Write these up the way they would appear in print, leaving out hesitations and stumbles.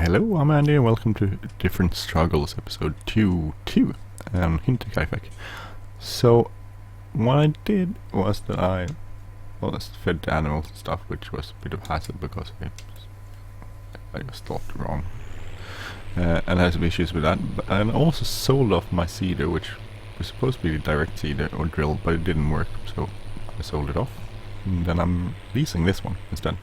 Hello, I'm Andy and welcome to Different Struggles episode 2 on Hinterkaifek. So, what I did was that I fed the animals and stuff, which was a bit of hassle because I was thought wrong. And I had some issues with that. And I also sold off my seeder, which was supposed to be a direct seeder or drill, but it didn't work, so I sold it off. And then I'm leasing this one instead.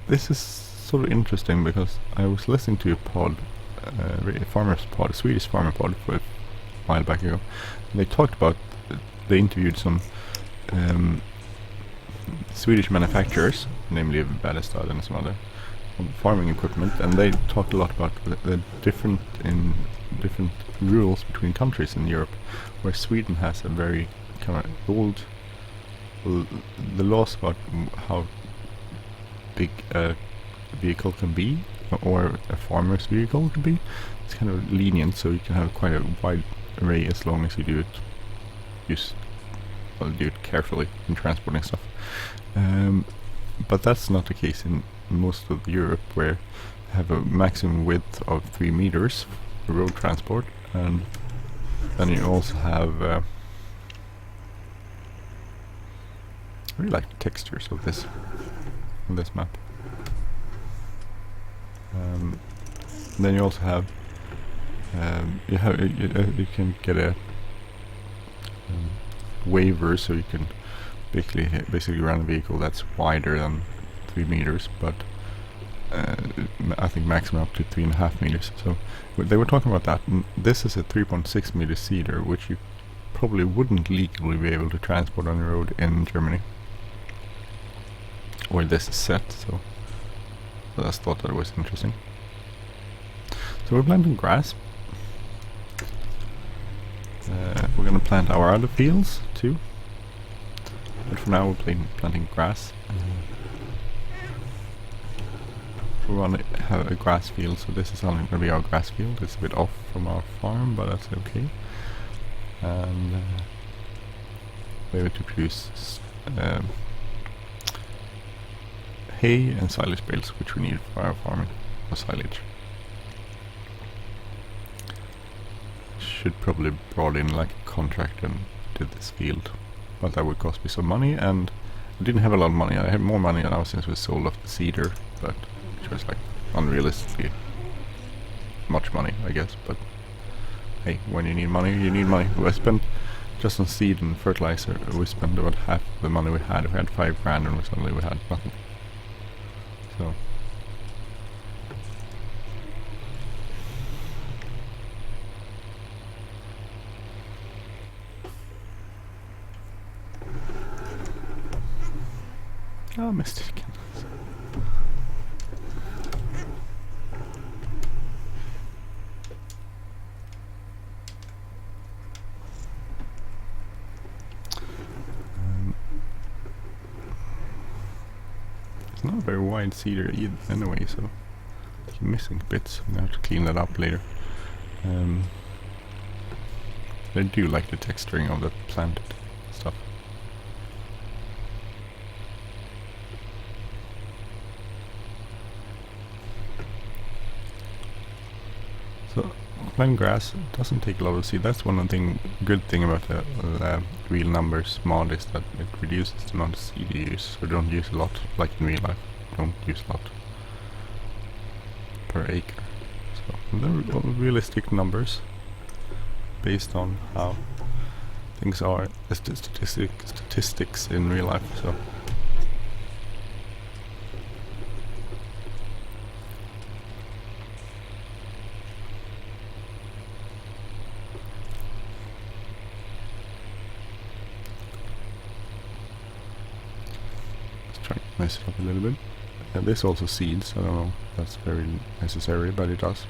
This is sort of interesting because I was listening to a pod, a Swedish farmer pod for a while back ago. And they talked about, they interviewed some Swedish manufacturers, namely Ballestad and some other farming equipment, and they talked a lot about the different rules between countries in Europe, where Sweden has a very kind of old, the laws about how big a vehicle can be, or a farmer's vehicle can be. It's kind of lenient, so you can have quite a wide array as long as you do it carefully in transporting stuff. But that's not the case in most of Europe, where you have a maximum width of 3 meters for road transport, and then you also have I really like the textures of this on this map. Then you also have you can get a waiver, so you can basically run a vehicle that's wider than 3 meters, but I think maximum up to 3.5 meters. So they were talking about that. And this is a 3.6 meter seeder, which you probably wouldn't legally be able to transport on the road in Germany, where this is set. So I just thought that was interesting. So we're planting grass. We're gonna plant our other fields too, but for now we're planting grass. We want to have a grass field, so this is only going to be our grass field. It's a bit off from our farm, but that's okay. And we're able to produce hay and silage bales, which we need for our farming, for silage. Should probably brought in like a contractor and did this field, but that would cost me some money, and I didn't have a lot of money. I had more money now since we sold off the seeder, but which was like unrealistically much money, I guess. But hey, when you need money, you need money. I spent just on seed and fertilizer, we spent about half the money we had. We had 5 grand and suddenly we had nothing. So I missed it again. It's not a very wide seeder either anyway, so you're missing bits. I'm gonna have to clean that up later. I do like the texturing of the planted stuff. So planting grass doesn't take a lot of seed. That's one of the good thing about the real numbers mod, is that it reduces the amount of seed you use. So don't use a lot, like in real life. Don't use a lot per acre. So they're realistic numbers based on how things are, statistics in real life. So mess it up a little bit. This also seeds. I don't know if that's very necessary, but it does.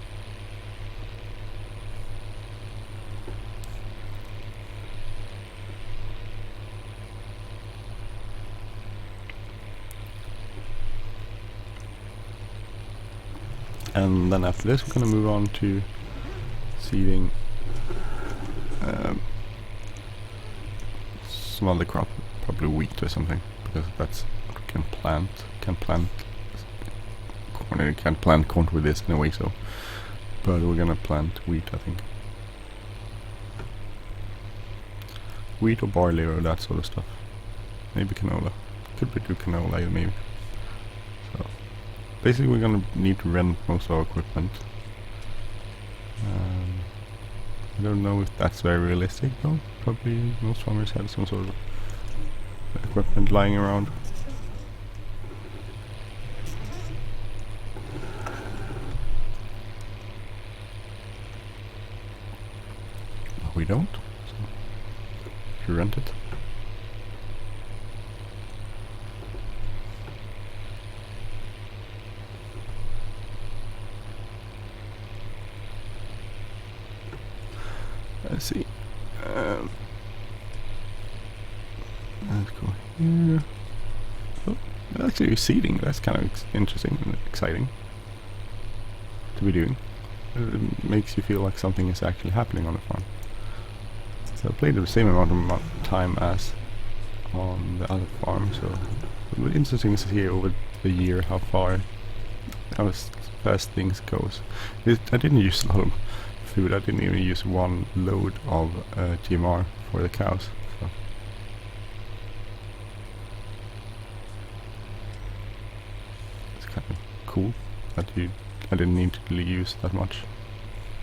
And then after this we're going to move on to seeding some other crop, probably wheat or something, because that's what we can plant Well, you can't plant corn with this anyway, so. But we're gonna plant wheat, I think. Wheat or barley or that sort of stuff. Maybe canola. Could we do canola, maybe. So, basically we're gonna need to rent most of our equipment. I don't know if that's very realistic though. Probably most farmers have some sort of equipment lying around. We don't, so you rent it. Let's see. Let's go here. Oh, actually seeding, that's kind of interesting and exciting to be doing. It makes you feel like something is actually happening on the farm. So I played the same amount of time as on the other farm, so it was interesting to see over the year how fast things goes. I didn't use a lot of food. I didn't even use one load of GMR for the cows. So. It's kind of cool that I didn't need to use that much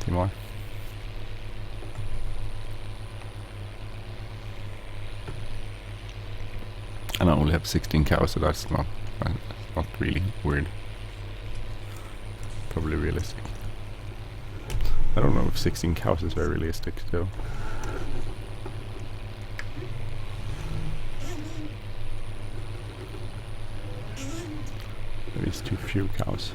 GMR. And I only have 16 cows, so that's not really weird. Probably realistic. I don't know if 16 cows is very realistic still. There is too few cows.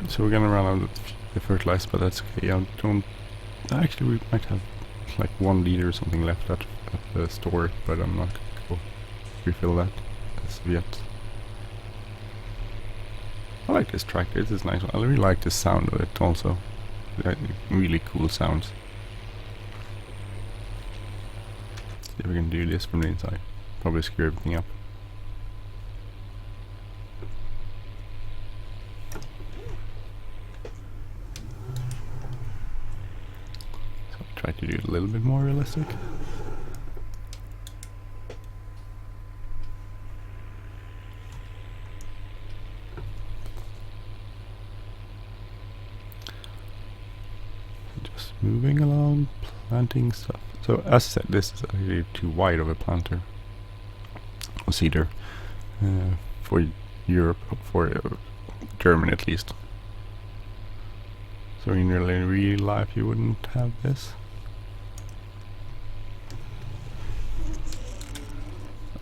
So we're gonna run out of the fertilizer, but that's okay. Actually, we might have like 1 liter or something left at the store, but I'm not gonna go refill that as of yet. I like this tractor, this is nice. I really like the sound of it also. Really cool sounds. See if we can do this from the inside. Probably screw everything up. Try to do it a little bit more realistic. Just moving along, planting stuff. So as I said, this is actually too wide of a planter, or seeder, for Europe, for Germany at least. So in real life you wouldn't have this.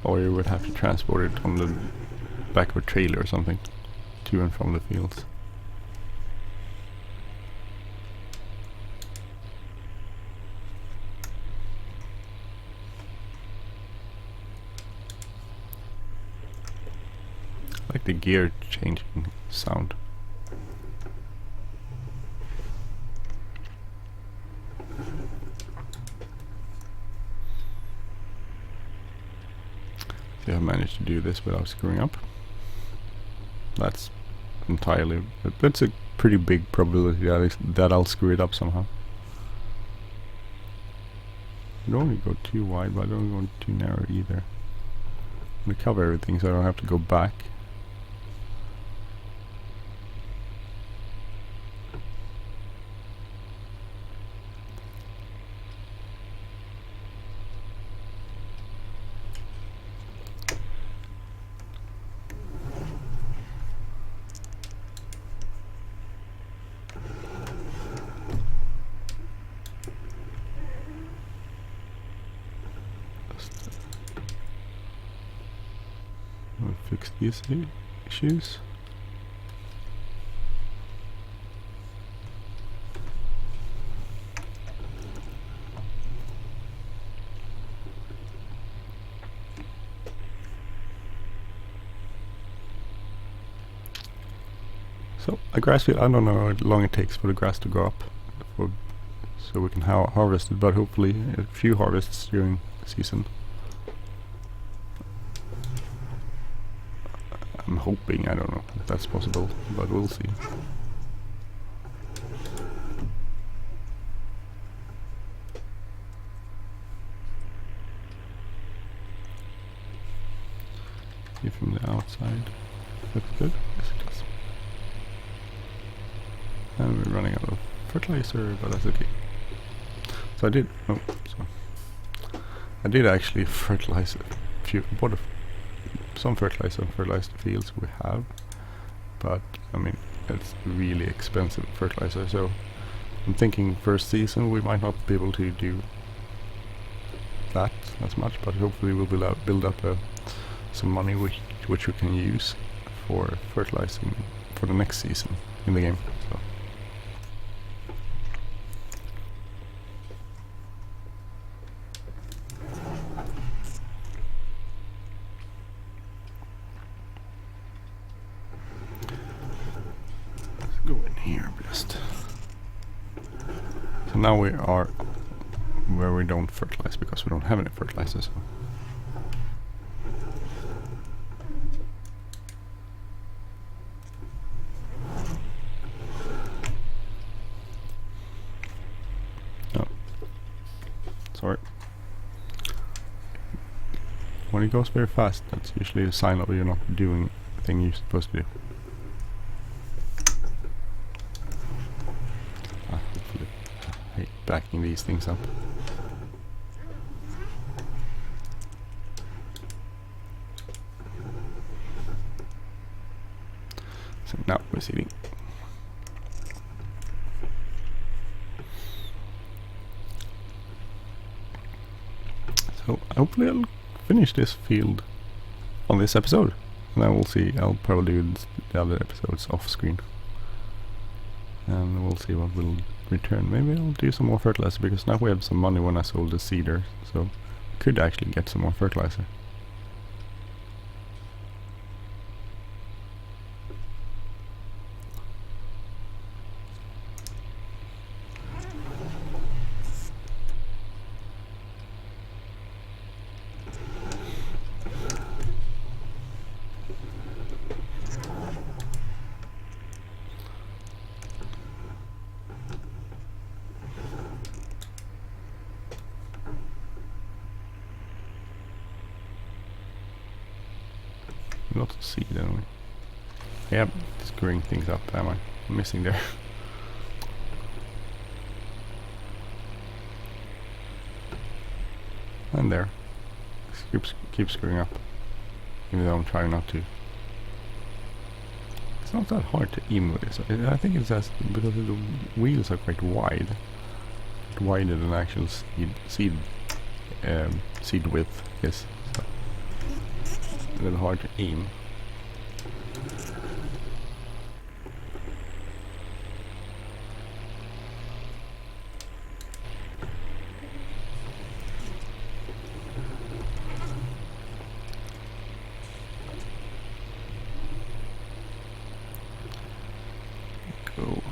Or you would have to transport it on the back of a trailer or something to and from the fields. I like the gear changing sound. See, I managed to do this without screwing up. That's entirely, that's a pretty big probability that I'll screw it up somehow. I don't want to go too wide, but I don't want too narrow either. I'm going to cover everything so I don't have to go back. We'll fix these issues. So a grass field, I don't know how long it takes for the grass to grow up. so we can harvest it, but hopefully a few harvests during the season. I'm hoping, I don't know if that's possible, but we'll see. See from the outside. Looks good. Yes, it does. And we're running out of fertilizer, but that's okay. So I did. Oh, so I did actually fertilize a few. Bought some fertilizer and fertilized the fields we have, but I mean it's really expensive fertilizer. So I'm thinking first season we might not be able to do that as much, but hopefully we'll build up some money which we can use for fertilizing for the next season in the game. So. Let's go in here just. So now we are where we don't fertilize because we don't have any fertilizers. So. Sorry. When it goes very fast, that's usually a sign of you're not doing the thing you're supposed to do. Hopefully, I hate backing these things up. So now we're seeding. So hopefully I'll finish this field on this episode, and then we'll see. I'll probably do the other episodes off screen, and we'll see what will return. Maybe I'll do some more fertilizer, because now we have some money when I sold the seeder, so I could actually get some more fertilizer. Lots of seed anyway. Yeah, screwing things up, am I? I'm missing there. And there. Keep screwing up. Even though I'm trying not to. It's not that hard to aim with this. I think it's just because the wheels are quite wide. Wider than actual seed width is. So a little hard to aim. Go.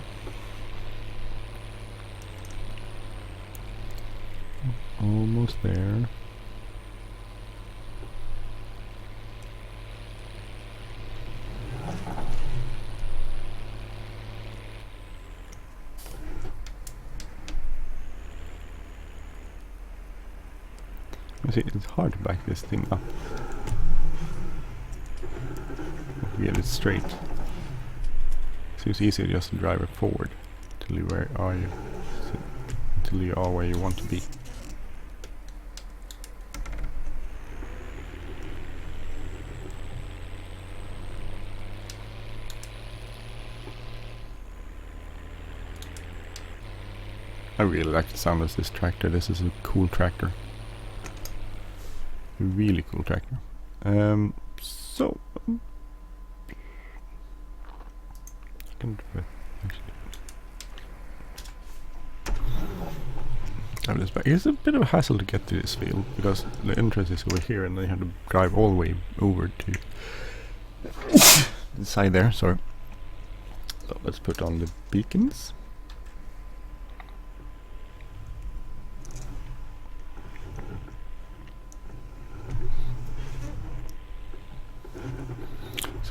Almost there. See, it's hard to back this thing up. Get it straight. Seems easier just to drive it forward till you where you want to be. I really like the sound of this tractor. This is a cool tractor. Really cool tractor. So I can do it actually. It's a bit of a hassle to get to this field because the entrance is over here, and then you have to drive all the way over to the side there. Sorry. So let's put on the beacons.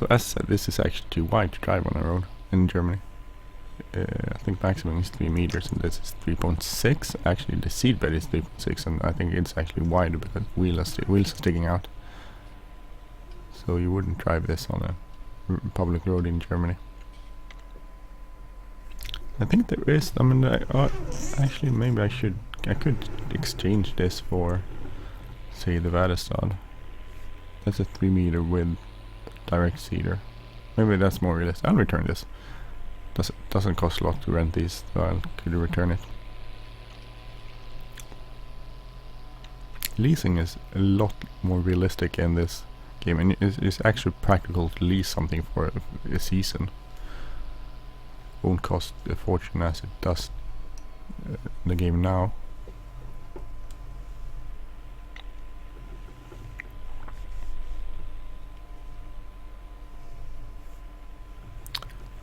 So as said, this is actually too wide to drive on a road in Germany. I think maximum is 3 meters and this is 3.6. Actually the seatbed is 3.6 and I think it's actually wider because wheels are sticking out. So you wouldn't drive this on a public road in Germany. I think there is, I mean, actually maybe I could exchange this for, say, the Vadestad. That's a 3 meter with direct seater. Maybe that's more realistic. I'll return this. Doesn't cost a lot to rent these, so I could return it. Leasing is a lot more realistic in this game, and it's actually practical to lease something for a season. Won't cost a fortune as it does the game now.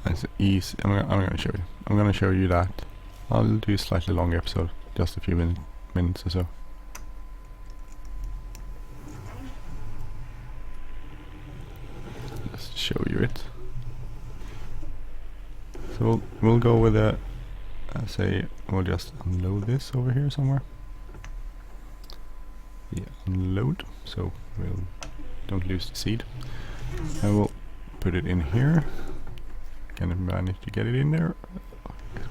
It's easy. I'm gonna show you. I'm gonna show you that. I'll do a slightly longer episode, just a few minutes or so. Just show you it. So we'll go with a, say, we'll just unload this over here somewhere. Yeah, unload, so we'll don't lose the seed. I will put it in here. Can I manage to get it in there?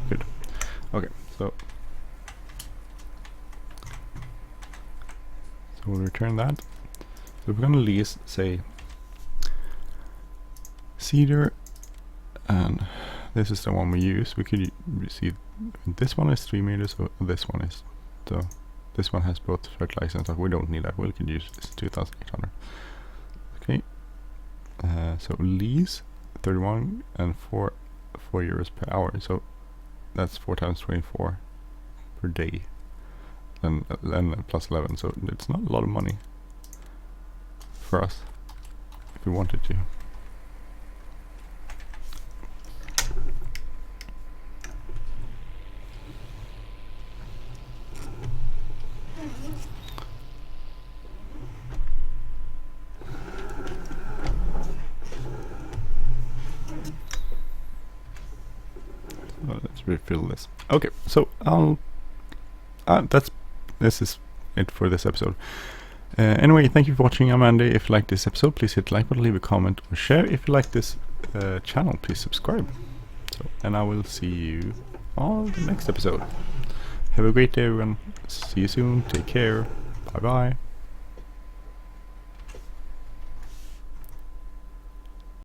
Good. Okay, so we'll return that. So we're gonna lease, say, cedar, and this is the one we use. We could see this one is 3 meters, so this one is, so this one has both fertilizer and stuff. We don't need that. We can use this 2,800. Okay. So lease 31 and 4 euros per hour. So that's 4 times 24 per day, and plus 11. So it's not a lot of money for us if we wanted to. Let's refill this. Okay, so this is it for this episode. Anyway, thank you for watching. I'm Andy. If you like this episode, please hit like button, leave a comment or share. If you like this channel, please subscribe. And I will see you on the next episode. Have a great day, everyone. See you soon. Take care. Bye bye.